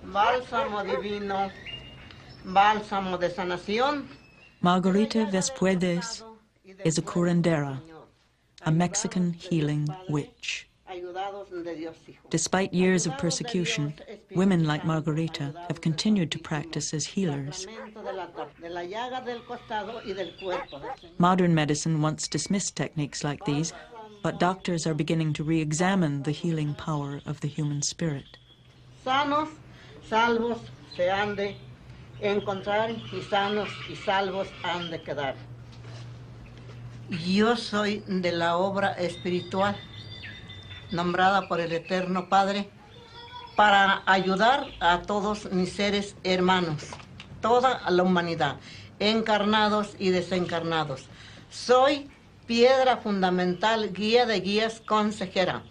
Bálsamo divino, bálsamo de sanación. Margarita Vespuedes is a curandera, a Mexican healing witch. Despite years of persecution, women like Margarita have continued to practice as healers. Modern medicine once dismissed techniques like these, but doctors are beginning to re-examine the healing power of the human spirit. Sanos, salvos se han de encontrar y sanos y salvos han de quedar. Yo soy de la obra espiritual nombrada por el Eterno Padre para ayudar a todos mis seres hermanos, toda la humanidad, encarnados y desencarnados. Soy piedra fundamental, guía de guías, consejera.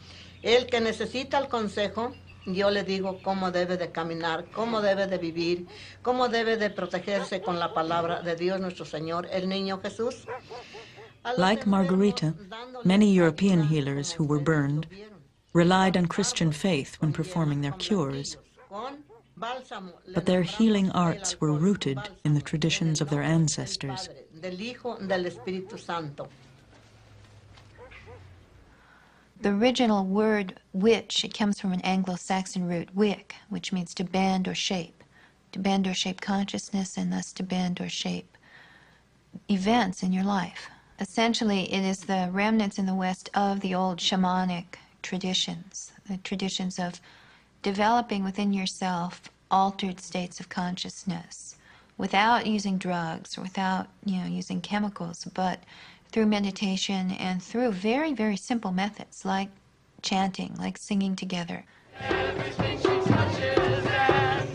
El que necesita el consejo, yo le digo cómo debe de caminar, cómo debe de vivir, cómo debe de protegerse con la palabra de Dios nuestro Señor, el niño Jesús. Like Margarita, many European healers who were burned relied on Christian faith when performing their cures. But their healing arts were rooted in the traditions of their ancestors. The original word witch, it comes from an Anglo-Saxon root, wick, which means to bend or shape consciousness, and thus to bend or shape events in your life. Essentially, it is the remnants in the West of the old shamanic traditions, the traditions of developing within yourself altered states of consciousness without using drugs or without, using chemicals, but through meditation and through very, very simple methods like chanting, like singing together. Everything she touches and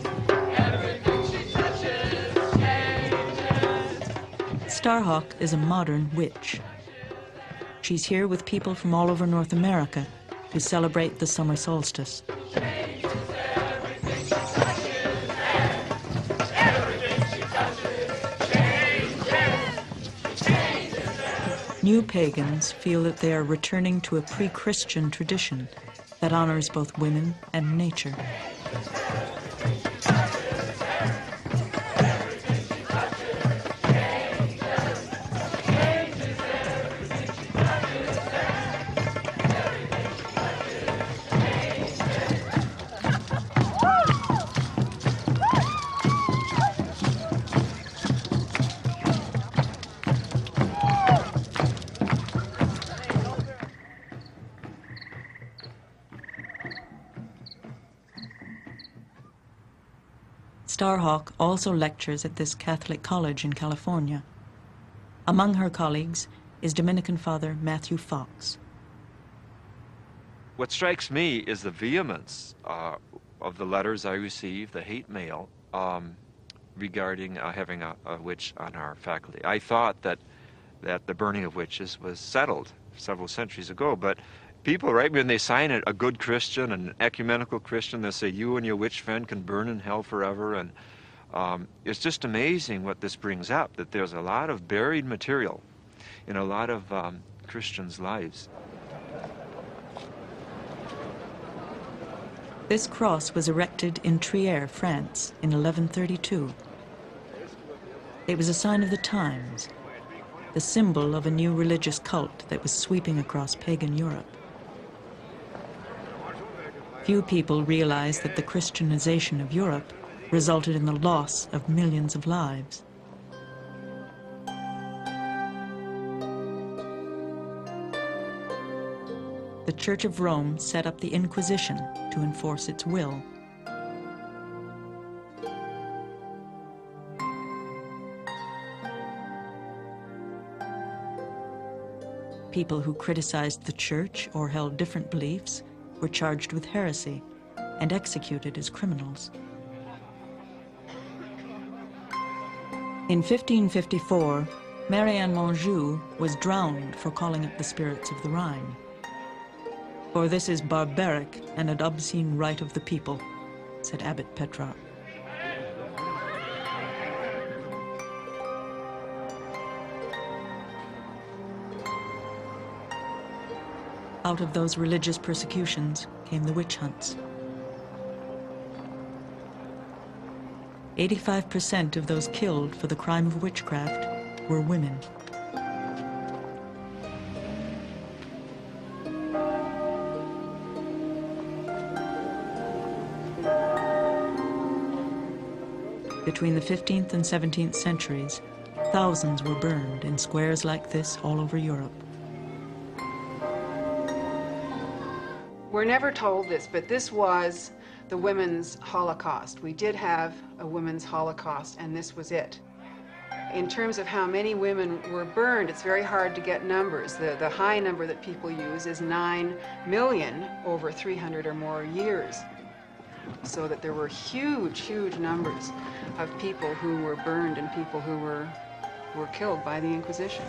everything she touches changes. Starhawk is a modern witch. She's here with people from all over North America who celebrate the summer solstice. New pagans feel that they are returning to a pre-Christian tradition that honors both women and nature. Starhawk also lectures at this Catholic college in California. Among her colleagues is Dominican Father Matthew Fox. What strikes me is the vehemence of the letters I receive, the hate mail, regarding having a witch on our faculty. I thought that the burning of witches was settled several centuries ago, but people, right when they sign it, a good Christian, an ecumenical Christian, they say, you and your witch friend can burn in hell forever. And it's just amazing what this brings up, that there's a lot of buried material in a lot of Christians' lives. This cross was erected in Trier, France, in 1132. It was a sign of the times, the symbol of a new religious cult that was sweeping across pagan Europe. Few people realize that the Christianization of Europe resulted in the loss of millions of lives. The Church of Rome set up the Inquisition to enforce its will. People who criticized the Church or held different beliefs were charged with heresy and executed as criminals. In 1554, Marianne Monjou was drowned for calling up the spirits of the Rhine. "For this is barbaric and an obscene right of the people," said Abbot Petrarch. Out of those religious persecutions came the witch hunts. 85% of those killed for the crime of witchcraft were women. Between the 15th and 17th centuries, thousands were burned in squares like this all over Europe. We're never told this, but this was the women's Holocaust. We did have a women's Holocaust, and this was it. In terms of how many women were burned, it's very hard to get numbers. The high number that people use is 9 million over 300 or more years. So that there were huge, huge numbers of people who were burned and people who were killed by the Inquisition.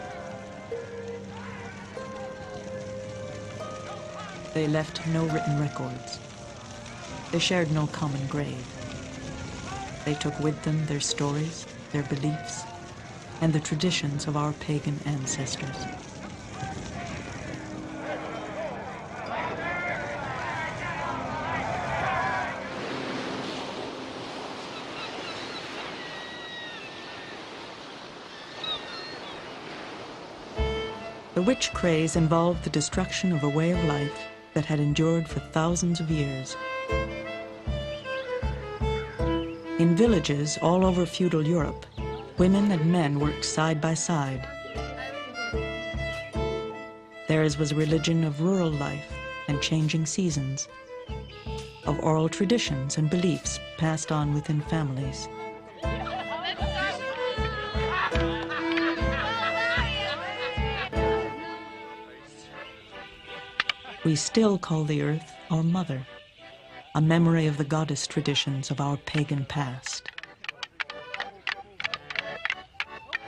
They left no written records. They shared no common grave. They took with them their stories, their beliefs, and the traditions of our pagan ancestors. The witch craze involved the destruction of a way of life that had endured for thousands of years. In villages all over feudal Europe, women and men worked side by side. Theirs was a religion of rural life and changing seasons, of oral traditions and beliefs passed on within families. We still call the earth our mother, a memory of the goddess traditions of our pagan past.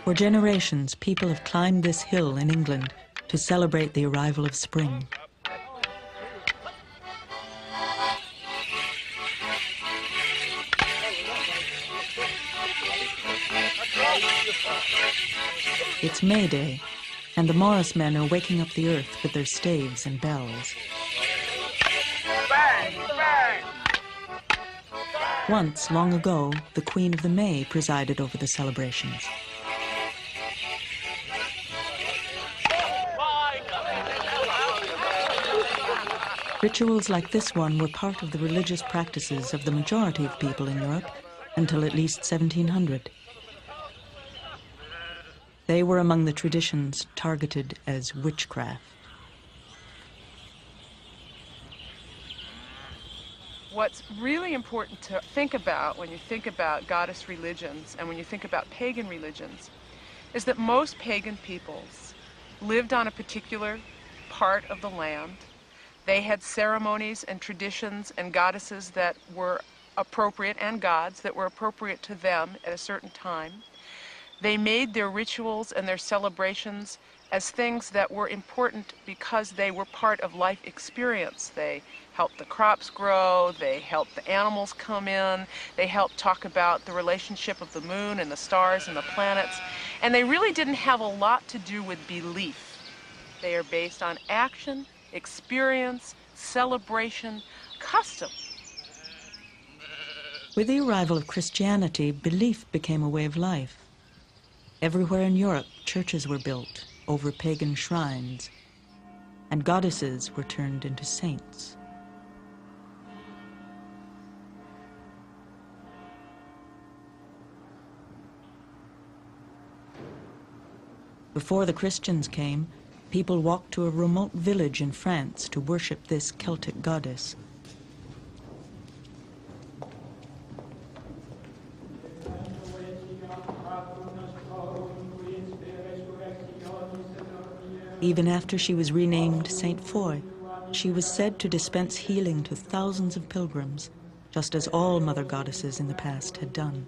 For generations, people have climbed this hill in England to celebrate the arrival of spring. It's May Day, and the Morris men are waking up the earth with their staves and bells. Once, long ago, the Queen of the May presided over the celebrations. Rituals like this one were part of the religious practices of the majority of people in Europe until at least 1700. They were among the traditions targeted as witchcraft. What's really important to think about when you think about goddess religions and when you think about pagan religions is that most pagan peoples lived on a particular part of the land. They had ceremonies and traditions and goddesses that were appropriate, and gods that were appropriate to them at a certain time. They made their rituals and their celebrations as things that were important because they were part of life experience. They helped the crops grow, they helped the animals come in, they helped talk about the relationship of the moon and the stars and the planets, and they really didn't have a lot to do with belief. They are based on action, experience, celebration, custom. With the arrival of Christianity, belief became a way of life. Everywhere in Europe, churches were built over pagan shrines, and goddesses were turned into saints. Before the Christians came, people walked to a remote village in France to worship this Celtic goddess. Even after she was renamed Saint Foy, she was said to dispense healing to thousands of pilgrims, just as all mother goddesses in the past had done.